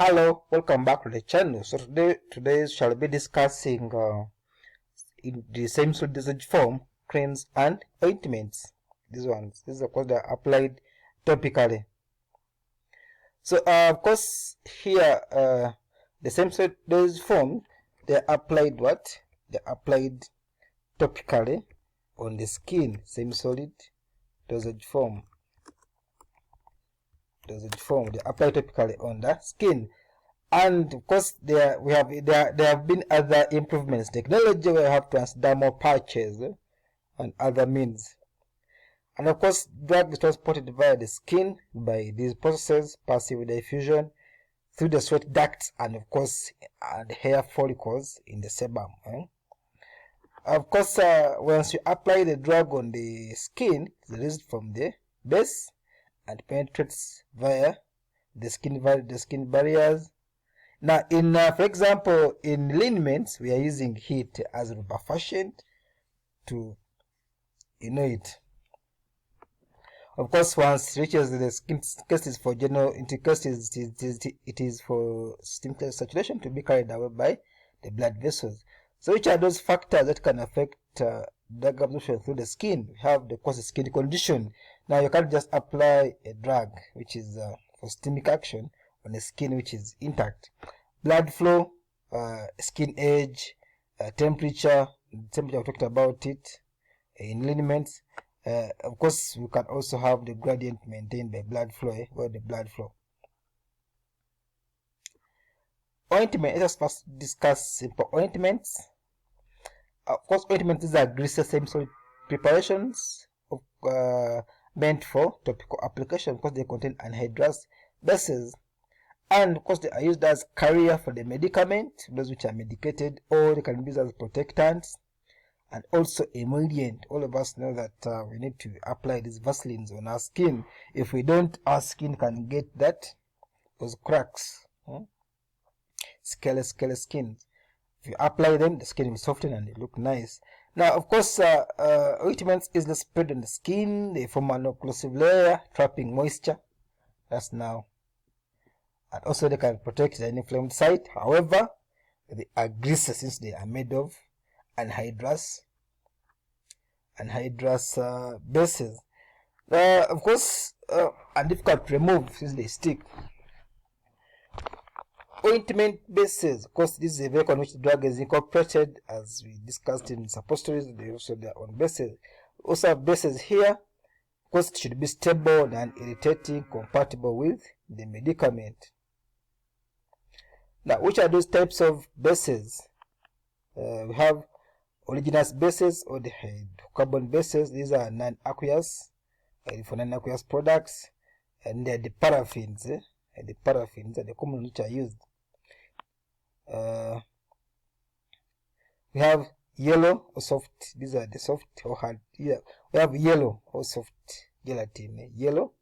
Hello, welcome back to the channel. So today shall be discussing in the same solid dosage form creams and ointments. These are of course they are applied topically. So of course here the same solid dosage form they are applied what? They are applied topically on the skin. Same solid dosage form. They apply topically on the skin, and of course there have been other improvements. Technology, we have transdermal patches and other means, and of course drug is transported via the skin by these processes: passive diffusion through the sweat ducts, and of course the hair follicles in the sebum. Of course, once you apply the drug on the skin, it's released from the base and penetrates via the skin barriers. Now, for example, in liniments, we are using heat as rubefacient to it. Of course, once it reaches the skin cases for general intercases, it is for systemic saturation to be carried away by the blood vessels. So, which are those factors that can affect drug absorption through the skin? We have the cause skin condition. Now you can't just apply a drug which is for systemic action on the skin which is intact. Blood flow, skin age, temperature we talked about it in liniments. Of course, we can also have the gradient maintained by blood flow, the blood flow. Ointment. Let us first discuss simple ointments. Of course, ointments, these are greases, same solid preparations of, meant for topical application because they contain anhydrous bases, and of course they are used as carrier for the medicament, those which are medicated, or they can be used as protectants and also emollient. All of us know that we need to apply these Vaselines on our skin. If we don't, our skin can get those cracks, scaly skin. If you apply them, the skin will soften and it look nice. Now, of course, ointments easily spread on the skin. They form an occlusive layer, trapping moisture. That's now. And also they can protect the inflamed site. However, they are greases since they are made of anhydrous bases. Of course, and difficult to remove since they stick. Ointment bases, of course, this is a vehicle on which the drug is incorporated, as we discussed in suppositories. They also their own bases. Also have bases here. Of course, it should be stable and irritating, compatible with the medicament. Now, which are those types of bases? We have oleaginous bases or the hydrocarbon bases. These are non-aqueous, for non-aqueous products, and they are the paraffins. The paraffins are the common which are used. We have yellow or soft. These are the soft or hard. Yeah, we have yellow or soft gelatin. Yellow.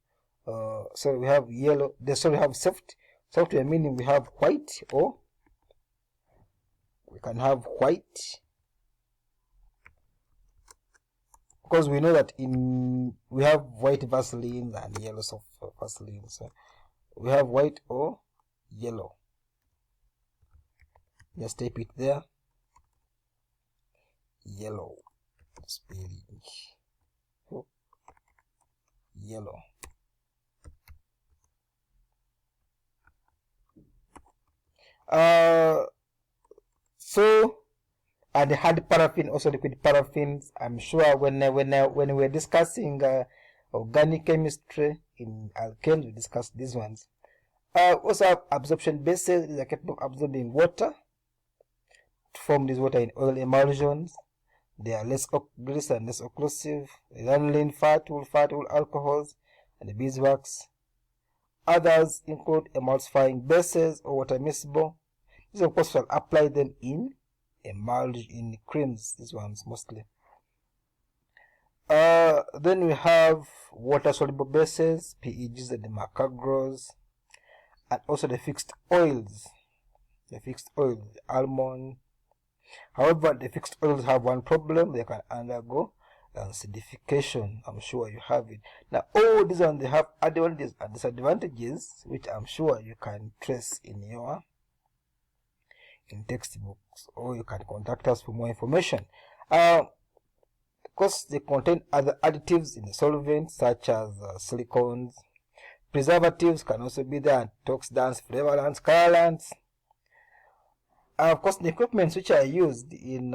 So we have yellow. We have soft. Soft meaning we have white, or we can have white, because we know that we have white Vaseline and yellow soft Vaseline. So we have white or yellow. Just type it there. Yellow. Spelling. Yellow. So, and the hard paraffin, also liquid paraffins. I'm sure when we're discussing organic chemistry in alkanes, we discussed these ones. Also have absorption bases. These are capable of absorbing water to form this water in oil emulsions. They are less grease and less occlusive. Lanolin, fat, wool alcohols, and the beeswax. Others include emulsifying bases or water miscible. These of course will apply them in creams. These ones mostly. Then we have water soluble bases, PEGs and the macagros, and also the fixed oils. The almond. However, the fixed oils have one problem: they can undergo and acidification. I'm sure you have it. Now all these ones, they have advantages and disadvantages, which I'm sure you can trace in your textbooks, or you can contact us for more information. Because they contain other additives in the solvent, such as silicones. Preservatives can also be there, antioxidants, flavorants, colorants. Of course, the equipments which are used in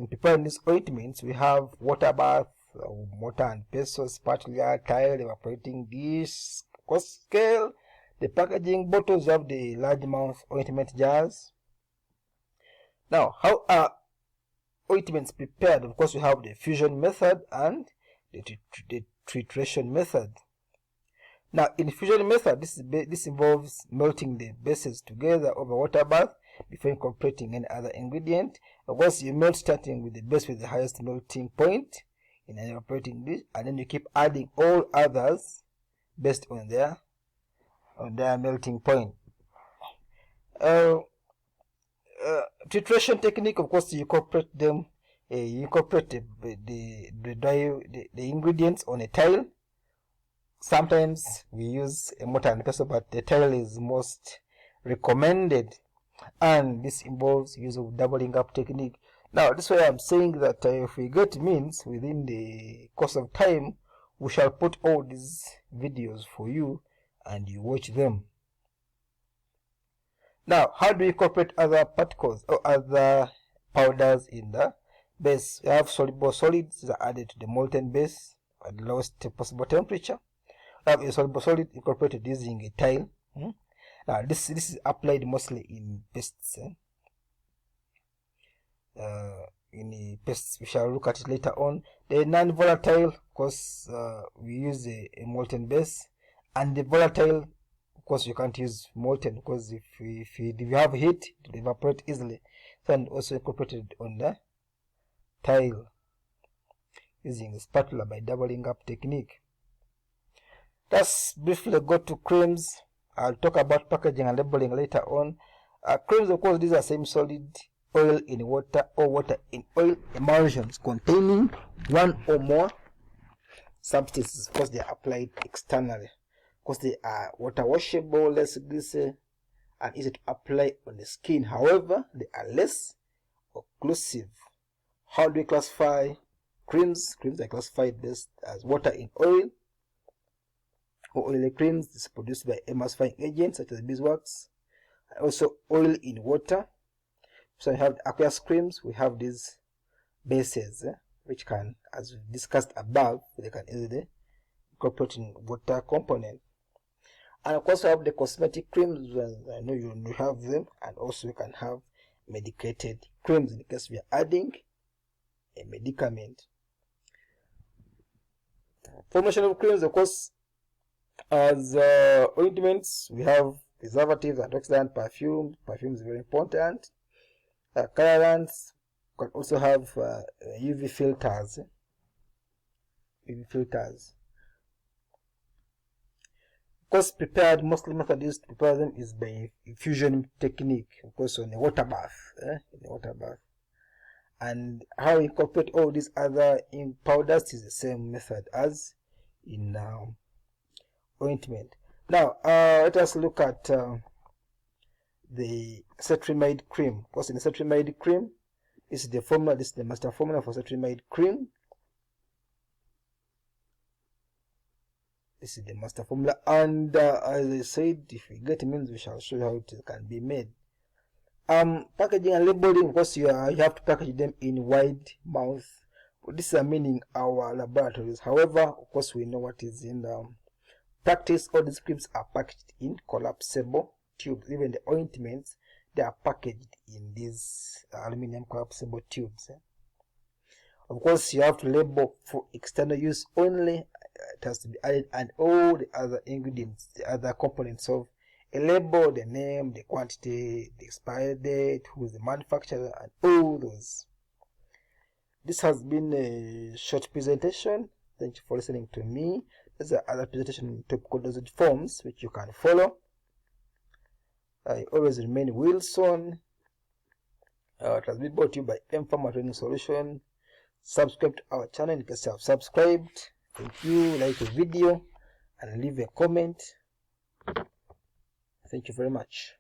preparing these ointments, we have water bath, mortar and pestle, spatula, tile, evaporating dish, scale. The packaging bottles have the large mouth ointment jars. Now, how are ointments prepared? Of course, we have the fusion method and the titration method. Now, in fusion method, this involves melting the bases together over water bath before incorporating any other ingredient. Of course, you melt starting with the base with the highest melting point in an evaporating dish, and then you keep adding all others based on their melting point. Titration technique, of course, you incorporate them. You incorporate the ingredients on a tile. Sometimes we use a mortar and pestle, but the tile is most recommended, and this involves use of doubling up technique. Now, this way I'm saying that if we get means within the course of time, we shall put all these videos for you and you watch them. Now, how do we incorporate other particles or other powders in the base? We have soluble solids that are added to the molten base at the lowest possible temperature. We have a soluble solid incorporated using a tile. Now, this is applied mostly in pastes. In the pastes, we shall look at it later on. The non-volatile, of course, we use a molten base, and the volatile, of course, you can't use molten because if you have heat, it will evaporate easily. So, and also incorporated on the tile using a spatula by doubling up technique. Let's briefly go to creams. I'll talk about packaging and labeling later on. Creams, of course, these are semi-solid oil in water or water in oil emulsions containing one or more substances. Of course, they are applied externally. Of course, they are water washable, less greasy, and easy to apply on the skin. However, they are less occlusive. How do we classify creams? Creams are classified best as water in oil or oily creams. This is produced by emulsifying agents such as beeswax, and also oil in water. So we have the aqueous creams. We have these bases which can, as we discussed above, they can easily incorporate in water component. And of course we have the cosmetic creams. I know you have them, and also we can have medicated creams in case we are adding a medicament. Formation of creams, of course, as ointments, we have preservatives, antioxidant, perfume. Perfume is very important. Colorants can also have UV filters. Of course, prepared, mostly method used to prepare them is by infusion technique, of course, on a water bath. And how we incorporate all these other powders is the same method as in ointment. Now, let us look at the cetrimide cream. Of course, in the cetrimide cream, this is the formula. This is the master formula for cetrimide cream. This is the master formula, and as I said, if we get means, we shall show you how it can be made. Packaging and labeling, of course, you have to package them in wide mouth. This is meaning our laboratories. However, of course, we know what is in practice. All these creams are packaged in collapsible tubes. Even the ointments, they are packaged in these aluminum collapsible tubes. Of course, you have to label for external use only. It has to be added, and all the other ingredients, the other components of a label, the name, the quantity, the expiry date, who is the manufacturer, and all those. This has been a short presentation. Thank you for listening to me. There's another presentation in topical dosage forms which you can follow. I always remain Wilson. It has been brought to you by M Pharma Training Solution. subscribe to our channel in case you have subscribed. Thank you. Like the video and leave a comment. Thank you very much.